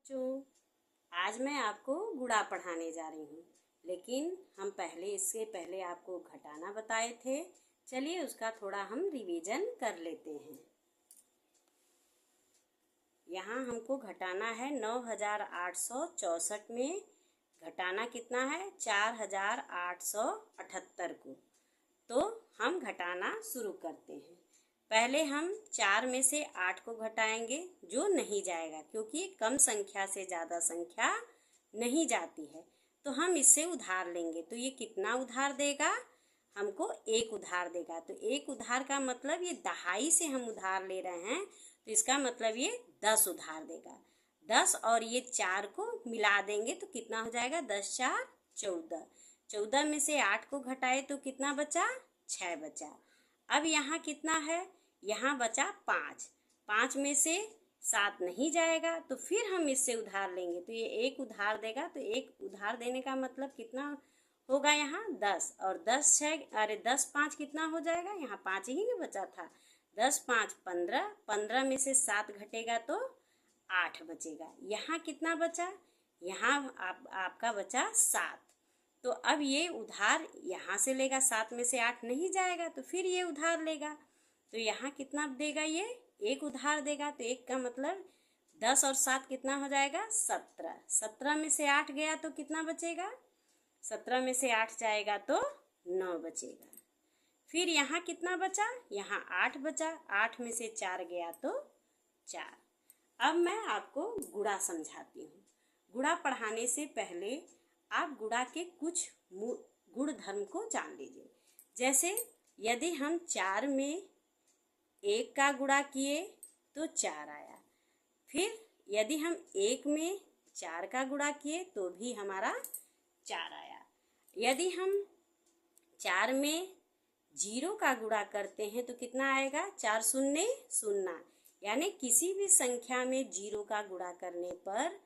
बच्चों, आज मैं आपको गुणा पढ़ाने जा रही हूँ, लेकिन हम इससे पहले आपको घटाना बताए थे। चलिए उसका थोड़ा हम रिवीजन कर लेते हैं। यहाँ हमको घटाना है 9864 में घटाना कितना है 4878 को। तो हम घटाना शुरू करते हैं। पहले हम 4 में से 8 को घटाएंगे, जो नहीं जाएगा क्योंकि कम संख्या से ज़्यादा संख्या नहीं जाती है। तो हम इससे उधार लेंगे, तो ये कितना उधार देगा? हमको 1 उधार देगा। तो 1 उधार का मतलब ये दहाई से हम उधार ले रहे हैं, तो इसका मतलब ये 10 उधार देगा। 10 और ये 4 को मिला देंगे तो कितना हो जाएगा? 10 4 14। 14 में से 8 को घटाए तो कितना बचा? 6 बचा। अब यहाँ कितना है? यहाँ बचा 5। 5 में से 7 नहीं जाएगा, तो फिर हम इससे उधार लेंगे, तो ये 1 उधार देगा। तो 1 उधार देने का मतलब कितना होगा? यहाँ 10 और 10 10 5 कितना हो जाएगा? यहाँ 5 ही नहीं बचा था। 10 5 15। 15 में से 7 घटेगा तो 8 बचेगा। यहाँ कितना बचा? यहाँ आपका बचा 7। तो अब ये उधार यहाँ से लेगा, 7 में से 8 नहीं जाएगा, तो फिर ये उधार लेगा। तो यहाँ कितना देगा? ये 1 उधार देगा। तो 1 का मतलब 10 और 7 कितना हो जाएगा? 17। 17 में से 8 गया तो कितना बचेगा? 17 में से 8 जाएगा तो 9 बचेगा। फिर यहाँ कितना बचा? यहाँ 8 बचा। 8 में से 4 गया तो 4। अब मैं आपको गुणा समझाती हूँ। गुणा पढ़ाने से पहले आप गुणा के कुछ गुण धर्म को जान लीजिए। जैसे यदि हम 4 में 1 का गुणा किए तो 4 आया। फिर यदि हम 1 में 4 का गुणा किए तो भी हमारा 4 आया। यदि हम 4 में 0 का गुणा करते हैं तो कितना आएगा? 4 शून्य 0। यानी किसी भी संख्या में 0 का गुणा करने पर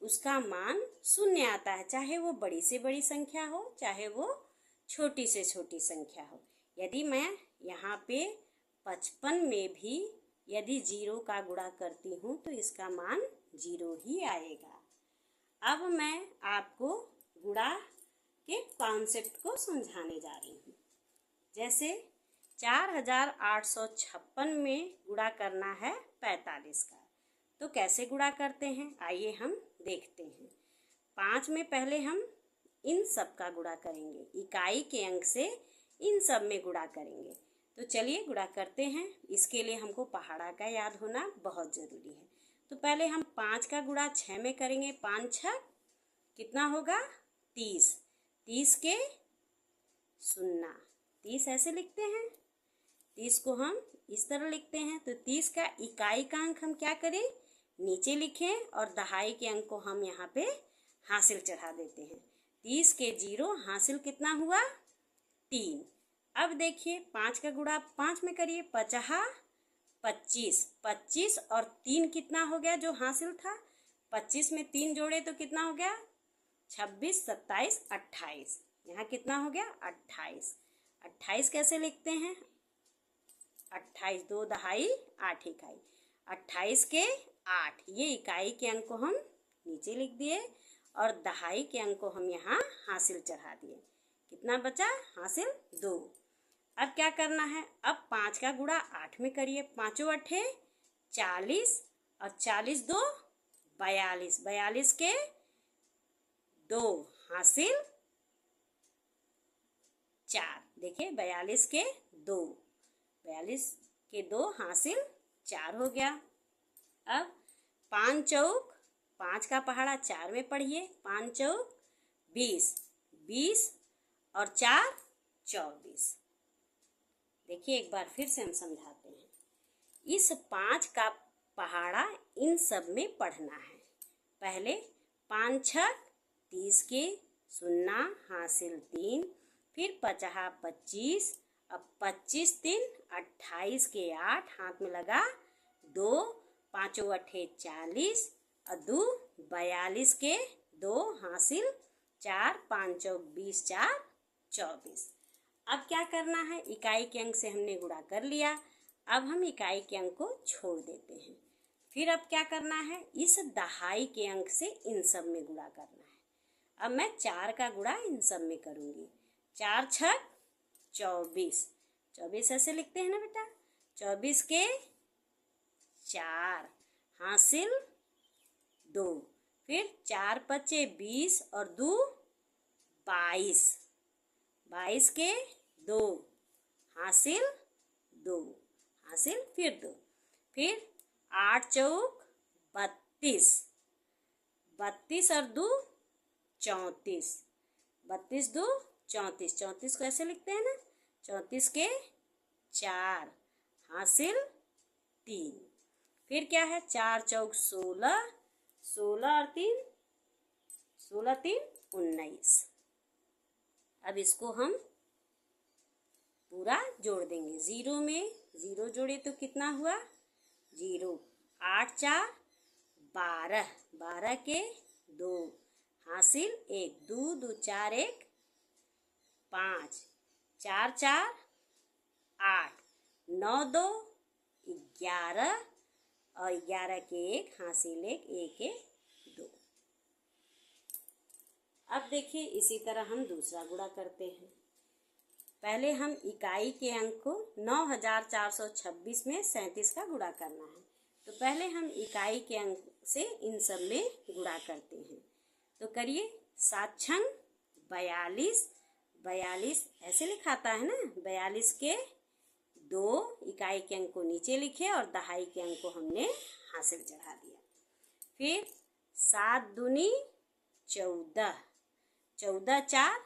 उसका मान 0 आता है, चाहे वो बड़ी से बड़ी संख्या हो, चाहे वो छोटी से छोटी संख्या हो। यदि मैं यहाँ पे 55 में भी यदि 0 का गुणा करती हूँ तो इसका मान 0 ही आएगा। अब मैं आपको गुणा के कॉन्सेप्ट को समझाने जा रही हूँ। जैसे 4856 में गुणा करना है 45 का, तो कैसे गुणा करते हैं आइए हम देखते हैं। 5 में पहले हम इन सब का गुणा करेंगे, इकाई के अंक से इन सब में गुणा करेंगे। तो चलिए गुणा करते हैं। इसके लिए हमको पहाड़ा का याद होना बहुत ज़रूरी है। तो पहले हम 5 का गुणा 6 में करेंगे। 5 6 कितना होगा? 30। 30 के 0। 30 ऐसे लिखते हैं। 30 को हम इस तरह लिखते हैं। तो 30 का इकाई का अंक हम क्या करें? नीचे लिखें और दहाई के अंक को हम यहाँ पे हासिल चढ़ा देते हैं। 30 के 0 हासिल कितना हुआ? 3। अब देखिए 5 का गुणा 5 में करिए। 5 25। 25 और 3 कितना हो गया जो हासिल था? 25 में 3 जोड़े तो कितना हो गया? 26 27 28। यहाँ कितना हो गया? 28। 28 कैसे लिखते हैं? 28 2 दहाई 8 इकाई। 28 के 8, ये इकाई के अंक को हम नीचे लिख दिए और दहाई के अंक को हम यहाँ हासिल चढ़ा दिए। कितना बचा? हासिल 2। अब क्या करना है? अब 5 का गुणा 8 में करिए। 5 8 40 और 40 2 42। 42 के 2 हासिल 4। देखिए 42 के 2, 42 के 2 हासिल 4 हो गया। अब 5 चौक 5 का पहाड़ा 4 में पढ़िए। 5 चौक 20। 20 और 4 24। देखिए एक बार फिर से हम समझाते हैं। इस 5 का पहाड़ा इन सब में पढ़ना है। पहले 5 6 30 के 0 हासिल 3। फिर 50 25। अब 25 3 28 के 8 हाथ में लगा 2। 5 8 40 और 2 42 के 2 हासिल 4। 5 20 4 24। अब क्या करना है? इकाई के अंक से हमने गुणा कर लिया। अब हम इकाई के अंक को छोड़ देते हैं। फिर अब क्या करना है, इस दहाई के अंक से इन सब में गुणा करना है। अब मैं 4 का गुणा इन सब में करूँगी। 4 छक 24, 24 ऐसे लिखते हैं ना बेटा। 24 के 4 हासिल 2, फिर 4 पचे 20 और 2 22, 22 के 2 हासिल 2, हासिल फिर 2, फिर 8 चौक 32, 32 और 2 34, 32 2 34, 34 को ऐसे लिखते हैं ना। 34 के 4 हासिल 3, फिर क्या है, 4 चौक 16, 16 और 3 16 3 19। अब इसको हम पूरा जोड़ देंगे। 0 में 0 जोड़े तो कितना हुआ, 0। 8 4 12, 12 के 2 हासिल 1, 2 2 4 1 5, 4 4 8, 9 2 11 और 11 के 1 हासिल 1, 1 के 2। अब देखिए इसी तरह हम दूसरा गुणा करते हैं। पहले हम इकाई के अंक को 9426 में 37 का गुणा करना है। तो पहले हम इकाई के अंक से इन सब में गुणा करते हैं। तो करिए। 7 छंग 42, 42 ऐसे लिखाता है ना। 42 के 2 इकाई के अंक को नीचे लिखे और दहाई के अंक को हमने हासिल चढ़ा दिया। फिर 7 दूनी 14, 14 4